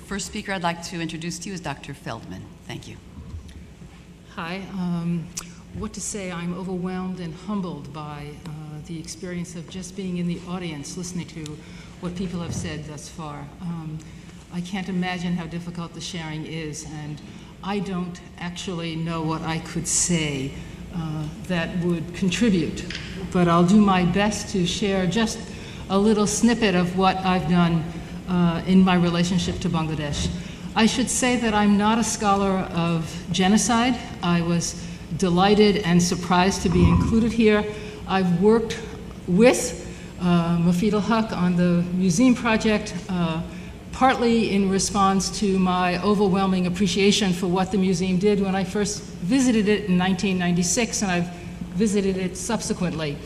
first speaker I'd like to introduce to you is Dr. Feldman. Thank you. Hi. What to say? I'm overwhelmed and humbled by the experience of just being in the audience, listening to what people have said thus far. I can't imagine how difficult the sharing is, and I don't actually know what I could say that would contribute, but I'll do my best to share just a little snippet of what I've done in my relationship to Bangladesh. I should say that I'm not a scholar of genocide. I was delighted and surprised to be included here. I've worked with Mufid al-Haq on the museum project, partly in response to my overwhelming appreciation for what the museum did when I first visited it in 1996, and I've visited it subsequently.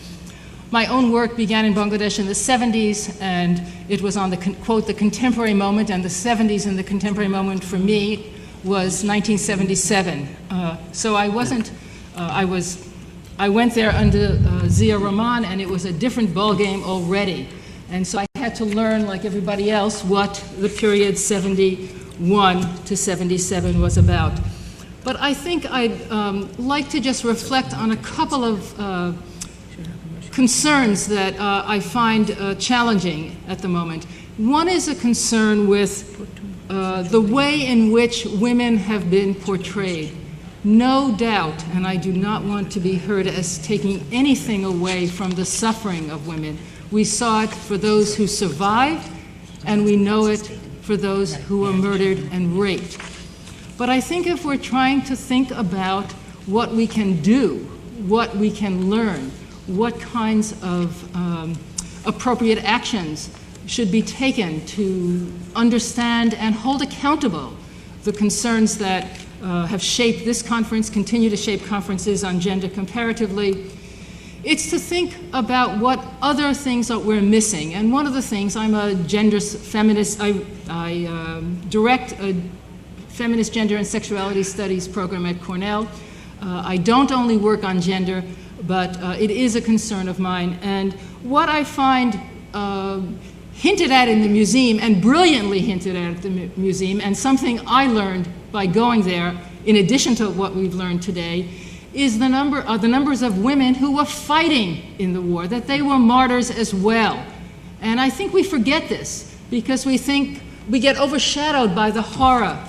My own work began in Bangladesh in the 70s, and it was on the, quote, the contemporary moment, and the 70s and the contemporary moment for me was 1977. So I wasn't, I went there under Zia Rahman, and it was a different ballgame already. And so I had to learn, like everybody else, what the period 71 to 77 was about. But I think I'd like to just reflect on a couple of concerns that I find challenging at the moment. One is a concern with the way in which women have been portrayed. No doubt, and I do not want to be heard as taking anything away from the suffering of women. We saw it for those who survived, and we know it for those who were murdered and raped. But I think if we're trying to think about what we can do, what we can learn, what kinds of appropriate actions should be taken to understand and hold accountable the concerns that have shaped this conference, continue to shape conferences on gender comparatively, it's to think about what other things that we're missing. And one of the things, I'm a gender feminist, I direct a feminist gender and sexuality studies program at Cornell. I don't only work on gender, but it is a concern of mine. And what I find hinted at in the museum, and brilliantly hinted at the museum, and something I learned by going there, in addition to what we've learned today, is the numbers of women who were fighting in the war, that they were martyrs as well. And I think we forget this, because we think we get overshadowed by the horror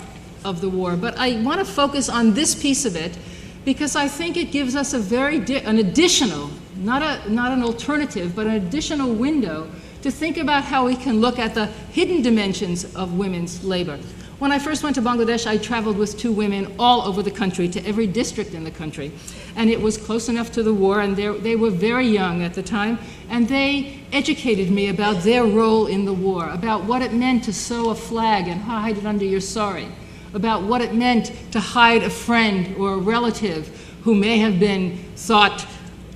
of the war. But I want to focus on this piece of it, because I think it gives us an additional, not an alternative, but an additional window to think about how we can look at the hidden dimensions of women's labor. When I first went to Bangladesh, I traveled with two women all over the country, to every district in the country. And it was close enough to the war, and they were very young at the time, and they educated me about their role in the war, about what it meant to sew a flag and hide it under your sari, about what it meant to hide a friend or a relative who may have been thought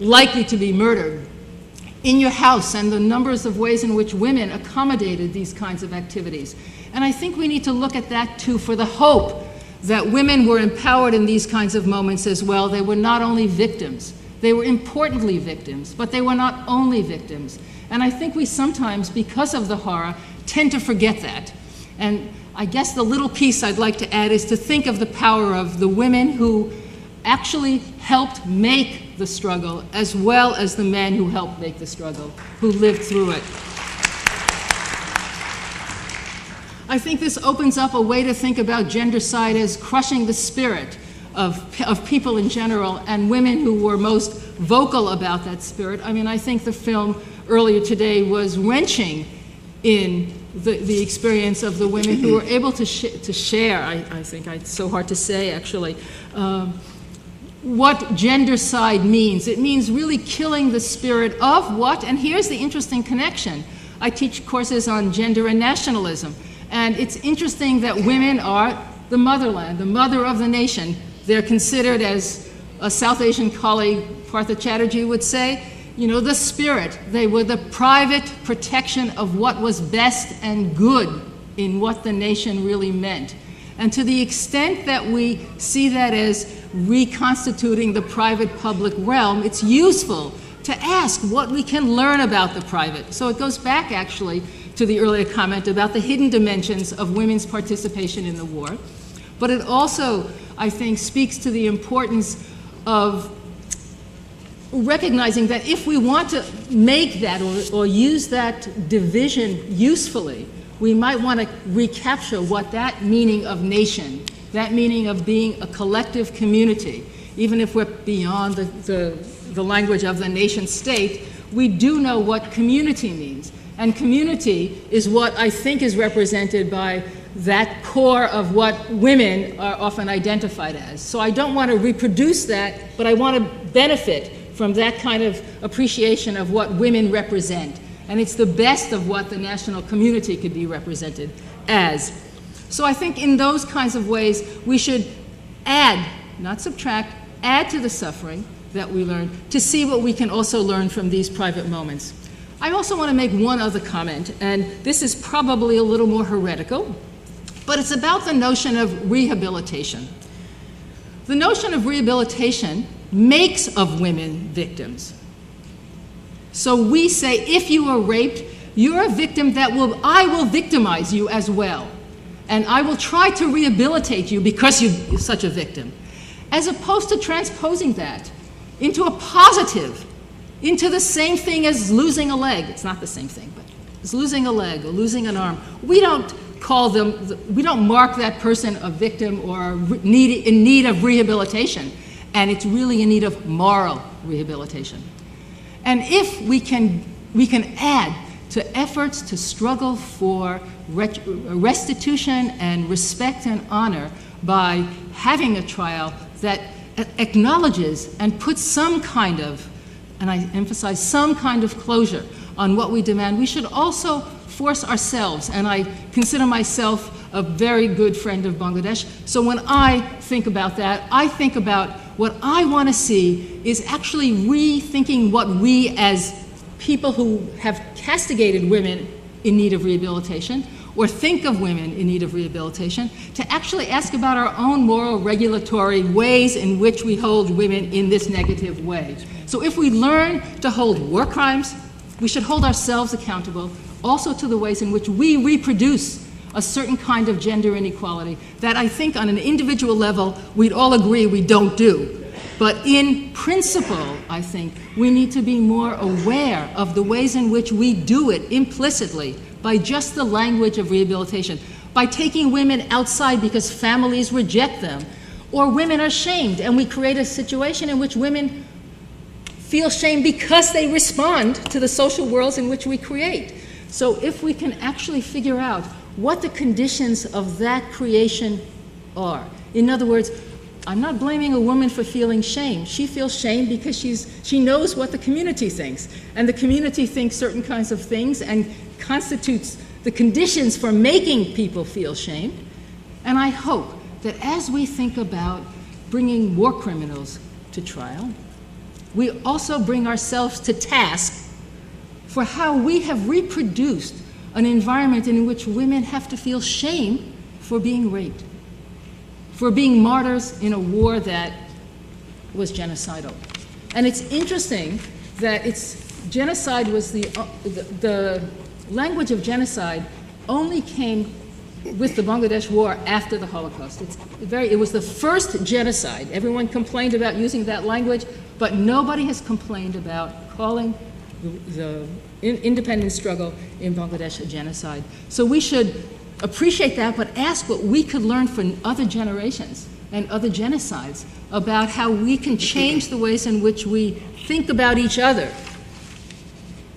likely to be murdered in your house, and the numbers of ways in which women accommodated these kinds of activities. And I think we need to look at that too, for the hope that women were empowered in these kinds of moments as well. They were not only victims, they were importantly victims, but they were not only victims. And I think we sometimes, because of the horror, tend to forget that. And I guess the little piece I'd like to add is to think of the power of the women who actually helped make the struggle, as well as the men who helped make the struggle, who lived through it. I think this opens up a way to think about gendercide as crushing the spirit of people in general, and women who were most vocal about that spirit. I mean, I think the film earlier today was wrenching in the experience of the women who were able to share, I think, it's so hard to say actually, what gendercide means. It means really killing the spirit of what, and here's the interesting connection. I teach courses on gender and nationalism, and it's interesting that women are the motherland, the mother of the nation. They're considered, as a South Asian colleague, Partha Chatterjee, would say, you know, the spirit. They were the private protection of what was best and good in what the nation really meant. And to the extent that we see that as reconstituting the private-public realm, it's useful to ask what we can learn about the private. So it goes back actually to the earlier comment about the hidden dimensions of women's participation in the war. But it also, I think, speaks to the importance of recognizing that if we want to make that or use that division usefully, we might want to recapture what that meaning of nation, that meaning of being a collective community, even if we're beyond the language of the nation state, we do know what community means. And community is what I think is represented by that core of what women are often identified as. So I don't want to reproduce that, but I want to benefit from that kind of appreciation of what women represent. And it's the best of what the national community could be represented as. So I think in those kinds of ways, we should add, not subtract, add to the suffering that we learn to see what we can also learn from these private moments. I also want to make one other comment, and this is probably a little more heretical, but it's about the notion of rehabilitation. The notion of rehabilitation makes of women victims. So we say, if you are raped, you're a victim that I will victimize you as well. And I will try to rehabilitate you because you're such a victim. As opposed to transposing that into a positive, into the same thing as losing a leg. It's not the same thing, but it's losing a leg or losing an arm. We don't mark that person a victim or in need of rehabilitation. And it's really in need of moral rehabilitation. And if we can add to efforts to struggle for restitution and respect and honor by having a trial that acknowledges and puts some kind of, and I emphasize some kind of closure on what we demand, we should also force ourselves, and I consider myself a very good friend of Bangladesh, so when I think about that, I think about what I want to see is actually rethinking what we as people who have castigated women in need of rehabilitation, or think of women in need of rehabilitation, to actually ask about our own moral regulatory ways in which we hold women in this negative way. So if we learn to hold war crimes, we should hold ourselves accountable also to the ways in which we reproduce a certain kind of gender inequality that I think on an individual level we'd all agree we don't do. But in principle, I think we need to be more aware of the ways in which we do it implicitly by just the language of rehabilitation, by taking women outside because families reject them, or women are shamed, and we create a situation in which women feel shame because they respond to the social worlds in which we create. So if we can actually figure out what the conditions of that creation are. In other words, I'm not blaming a woman for feeling shame. She feels shame because she knows what the community thinks. And the community thinks certain kinds of things and constitutes the conditions for making people feel shame. And I hope that as we think about bringing war criminals to trial, we also bring ourselves to task for how we have reproduced an environment in which women have to feel shame for being raped, for being martyrs in a war that was genocidal. And it's interesting that genocide was the language of genocide only came with the Bangladesh War after the Holocaust. It was the first genocide. Everyone complained about using that language, but nobody has complained about calling the independence struggle in Bangladesh a genocide. So we should appreciate that, but ask what we could learn from other generations and other genocides about how we can change the ways in which we think about each other,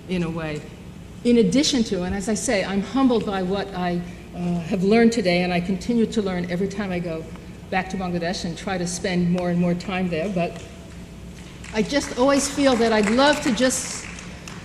in a way, in addition to, and as I say, I'm humbled by what I have learned today, and I continue to learn every time I go back to Bangladesh and try to spend more and more time there, but I just always feel that I'd love to just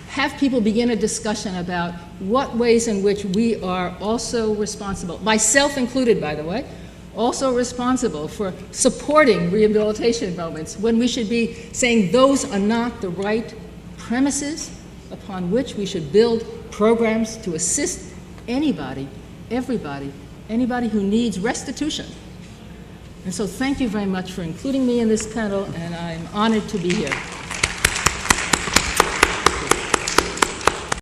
have people begin a discussion about what ways in which we are also responsible, myself included, by the way, also responsible for supporting rehabilitation moments when we should be saying those are not the right premises upon which we should build programs to assist anybody, everybody, anybody who needs restitution. And so thank you very much for including me in this panel, and I'm honored to be here.